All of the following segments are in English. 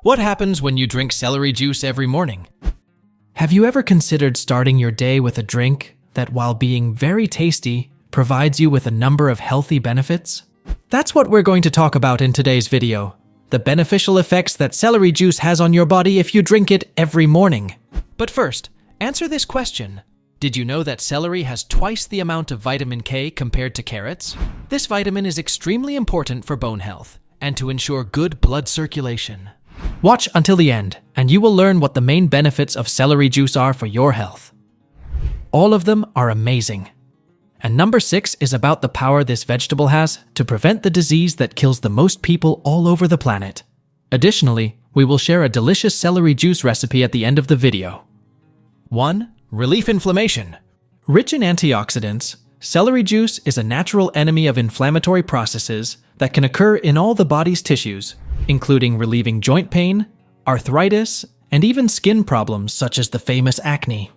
What happens when you drink celery juice every morning? Have you ever considered starting your day with a drink that, while being very tasty, provides you with a number of healthy benefits? That's what we're going to talk about in today's video. The beneficial effects that celery juice has on your body if you drink it every morning. But first, answer this question. Did you know that celery has twice the amount of vitamin K compared to carrots? This vitamin is extremely important for bone health and to ensure good blood circulation. Watch until the end, and you will learn what the main benefits of celery juice are for your health. All of them are amazing. And number 6 is about the power this vegetable has to prevent the disease that kills the most people all over the planet. Additionally, we will share a delicious celery juice recipe at the end of the video. 1. Relief inflammation. Rich in antioxidants, celery juice is a natural enemy of inflammatory processes that can occur in all the body's tissues, including relieving joint pain, arthritis, and even skin problems such as the famous acne.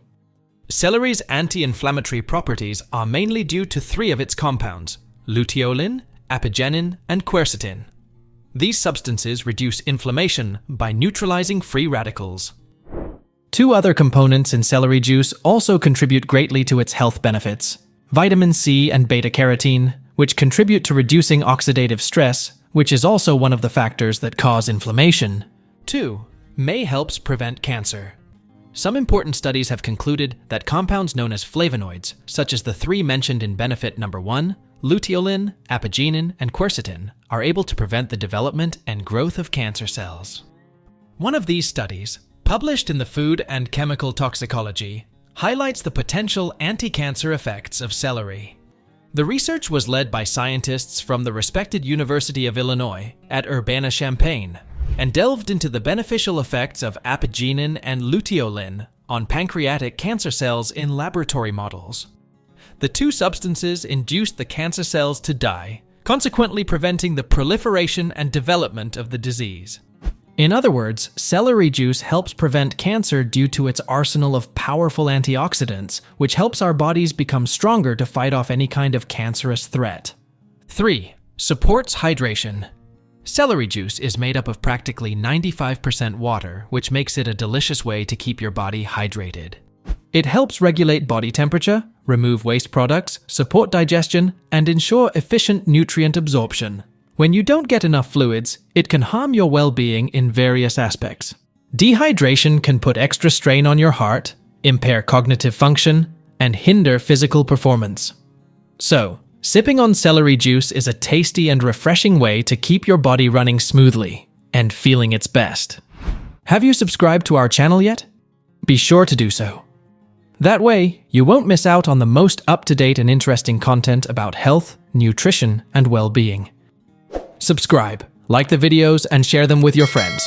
Celery's anti-inflammatory properties are mainly due to 3 of its compounds: luteolin, apigenin, and quercetin. These substances reduce inflammation by neutralizing free radicals. 2 other components in celery juice also contribute greatly to its health benefits: vitamin C and beta-carotene, which contribute to reducing oxidative stress, which is also one of the factors that cause inflammation. 2. May helps prevent cancer. Some important studies have concluded that compounds known as flavonoids, such as the 3 mentioned in benefit number 1, luteolin, apigenin, and quercetin, are able to prevent the development and growth of cancer cells. One of these studies, published in the Food and Chemical Toxicology, highlights the potential anti-cancer effects of celery. The research was led by scientists from the respected University of Illinois at Urbana-Champaign and delved into the beneficial effects of apigenin and luteolin on pancreatic cancer cells in laboratory models. The 2 substances induced the cancer cells to die, consequently preventing the proliferation and development of the disease. In other words, celery juice helps prevent cancer due to its arsenal of powerful antioxidants, which helps our bodies become stronger to fight off any kind of cancerous threat. 3. Supports hydration. Celery juice is made up of practically 95% water, which makes it a delicious way to keep your body hydrated. It helps regulate body temperature, remove waste products, support digestion, and ensure efficient nutrient absorption. When you don't get enough fluids, it can harm your well-being in various aspects. Dehydration can put extra strain on your heart, impair cognitive function, and hinder physical performance. So, sipping on celery juice is a tasty and refreshing way to keep your body running smoothly and feeling its best. Have you subscribed to our channel yet? Be sure to do so. That way, you won't miss out on the most up-to-date and interesting content about health, nutrition, and well-being. Subscribe, like the videos, and share them with your friends.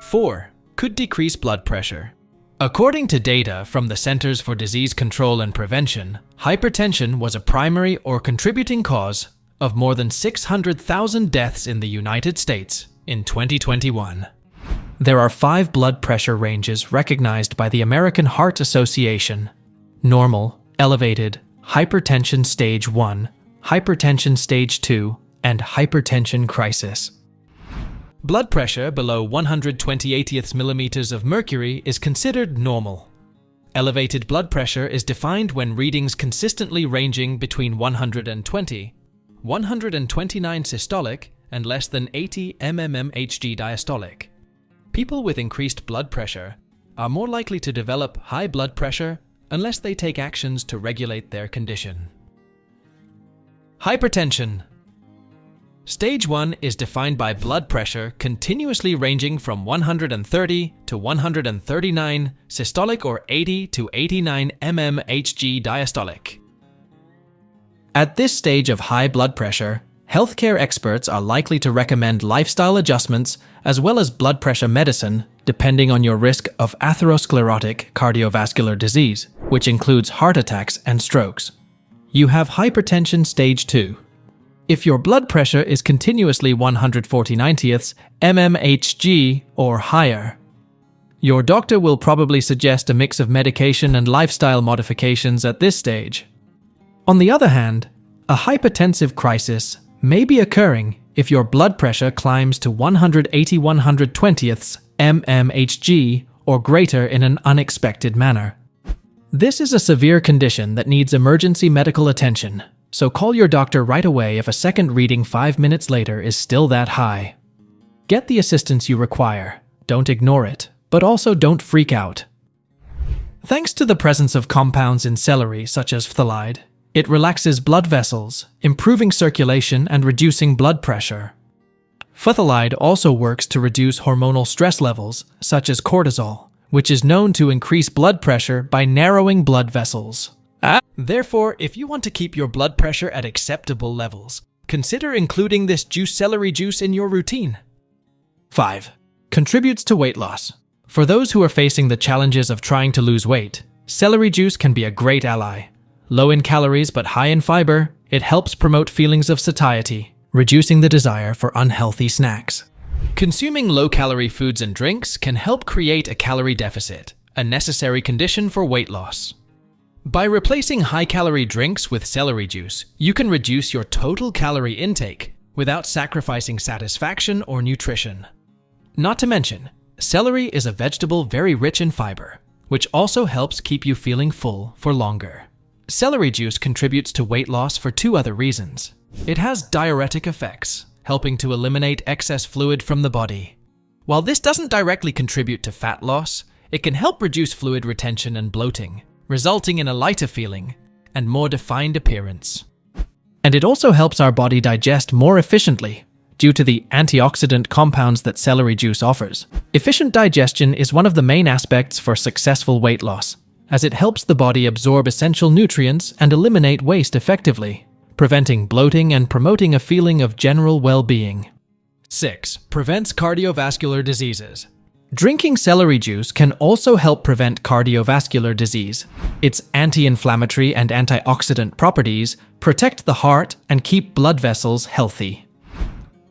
4. Could decrease blood pressure. According to data from the Centers for Disease Control and Prevention, hypertension was a primary or contributing cause of more than 600,000 deaths in the United States in 2021. There are 5 blood pressure ranges recognized by the American Heart Association: normal, elevated, hypertension stage 1, hypertension stage 2, and hypertension crisis. Blood pressure below 120/80 millimeters of mercury is considered normal. Elevated blood pressure is defined when readings consistently ranging between 120, 129 systolic, and less than 80 mmHg diastolic. People with increased blood pressure are more likely to develop high blood pressure unless they take actions to regulate their condition. Hypertension. Stage 1 is defined by blood pressure continuously ranging from 130 to 139 systolic or 80 to 89 mmHg diastolic. At this stage of high blood pressure, healthcare experts are likely to recommend lifestyle adjustments as well as blood pressure medicine depending on your risk of atherosclerotic cardiovascular disease, which includes heart attacks and strokes. You have hypertension stage 2. If your blood pressure is continuously 140/90 mmHg or higher, your doctor will probably suggest a mix of medication and lifestyle modifications at this stage. On the other hand, a hypertensive crisis may be occurring if your blood pressure climbs to 180/120 mmHg or greater in an unexpected manner. This is a severe condition that needs emergency medical attention, so call your doctor right away if a second reading 5 minutes later is still that high. Get the assistance you require. Don't ignore it, but also don't freak out. Thanks to the presence of compounds in celery such as phthalate, it relaxes blood vessels, improving circulation and reducing blood pressure. Phthalate also works to reduce hormonal stress levels, such as cortisol, which is known to increase blood pressure by narrowing blood vessels. Therefore, if you want to keep your blood pressure at acceptable levels, consider including this celery juice in your routine. 5. Contributes to weight loss. For those who are facing the challenges of trying to lose weight, celery juice can be a great ally. Low in calories but high in fiber, it helps promote feelings of satiety, reducing the desire for unhealthy snacks. Consuming low-calorie foods and drinks can help create a calorie deficit, a necessary condition for weight loss. By replacing high-calorie drinks with celery juice, you can reduce your total calorie intake without sacrificing satisfaction or nutrition. Not to mention, celery is a vegetable very rich in fiber, which also helps keep you feeling full for longer. Celery juice contributes to weight loss for 2 other reasons. It has diuretic effects, helping to eliminate excess fluid from the body. While this doesn't directly contribute to fat loss, it can help reduce fluid retention and bloating, resulting in a lighter feeling and more defined appearance. And it also helps our body digest more efficiently, due to the antioxidant compounds that celery juice offers. Efficient digestion is one of the main aspects for successful weight loss, as it helps the body absorb essential nutrients and eliminate waste effectively, preventing bloating and promoting a feeling of general well-being. 6. Prevents cardiovascular diseases. Drinking celery juice can also help prevent cardiovascular disease. Its anti-inflammatory and antioxidant properties protect the heart and keep blood vessels healthy.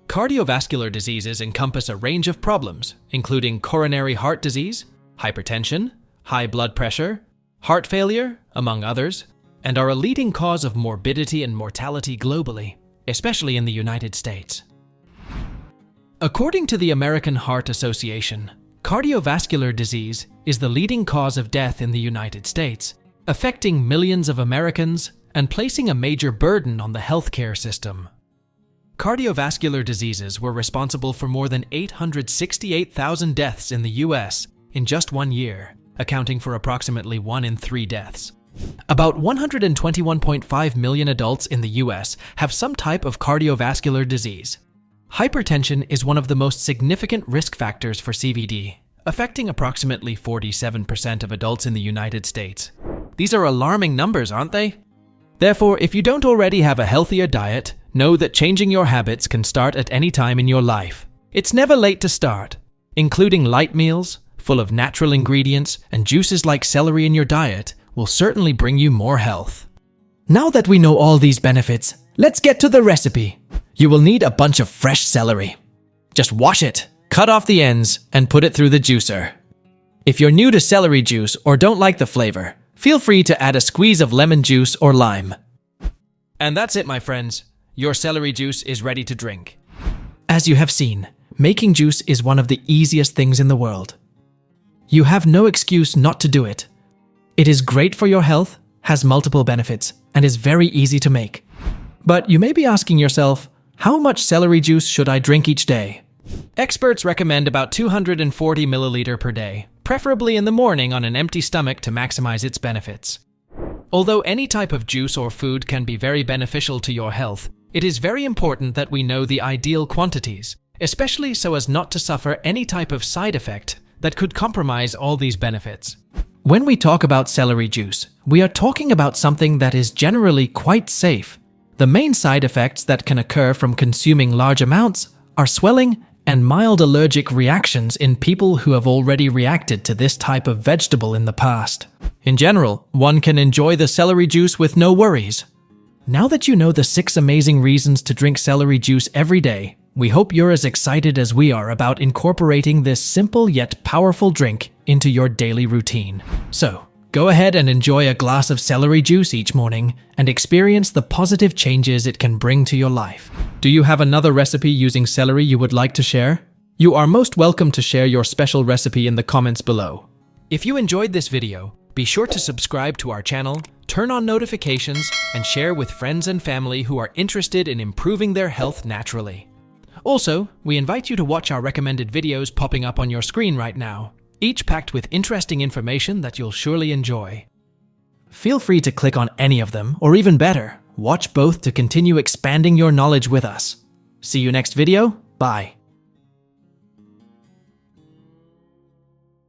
Cardiovascular diseases encompass a range of problems, including coronary heart disease, hypertension, high blood pressure, heart failure, among others, and are a leading cause of morbidity and mortality globally, especially in the United States. According to the American Heart Association, cardiovascular disease is the leading cause of death in the United States, affecting millions of Americans and placing a major burden on the healthcare system. Cardiovascular diseases were responsible for more than 868,000 deaths in the US in just 1 year, accounting for approximately 1 in 3 deaths. About 121.5 million adults in the US have some type of cardiovascular disease. Hypertension is one of the most significant risk factors for CVD, affecting approximately 47% of adults in the United States. These are alarming numbers, aren't they? Therefore, if you don't already have a healthier diet, know that changing your habits can start at any time in your life. It's never late to start. Including light meals, full of natural ingredients, and juices like celery in your diet will certainly bring you more health. Now that we know all these benefits, let's get to the recipe. You will need a bunch of fresh celery. Just wash it, cut off the ends, and put it through the juicer. If you're new to celery juice or don't like the flavor, feel free to add a squeeze of lemon juice or lime. And that's it, my friends. Your celery juice is ready to drink. As you have seen, making juice is one of the easiest things in the world. You have no excuse not to do it. It is great for your health, has multiple benefits, and is very easy to make. But you may be asking yourself, how much celery juice should I drink each day? Experts recommend about 240 milliliter per day, preferably in the morning on an empty stomach to maximize its benefits. Although any type of juice or food can be very beneficial to your health, it is very important that we know the ideal quantities, especially so as not to suffer any type of side effect that could compromise all these benefits. When we talk about celery juice, we are talking about something that is generally quite safe. The main side effects that can occur from consuming large amounts are swelling and mild allergic reactions in people who have already reacted to this type of vegetable in the past. In general, one can enjoy the celery juice with no worries. Now that you know the 6 amazing reasons to drink celery juice every day, we hope you're as excited as we are about incorporating this simple yet powerful drink into your daily routine. So, go ahead and enjoy a glass of celery juice each morning and experience the positive changes it can bring to your life. Do you have another recipe using celery you would like to share? You are most welcome to share your special recipe in the comments below. If you enjoyed this video, be sure to subscribe to our channel, turn on notifications, and share with friends and family who are interested in improving their health naturally. Also, we invite you to watch our recommended videos popping up on your screen right now, each packed with interesting information that you'll surely enjoy. Feel free to click on any of them, or even better, watch both to continue expanding your knowledge with us. See you next video. Bye.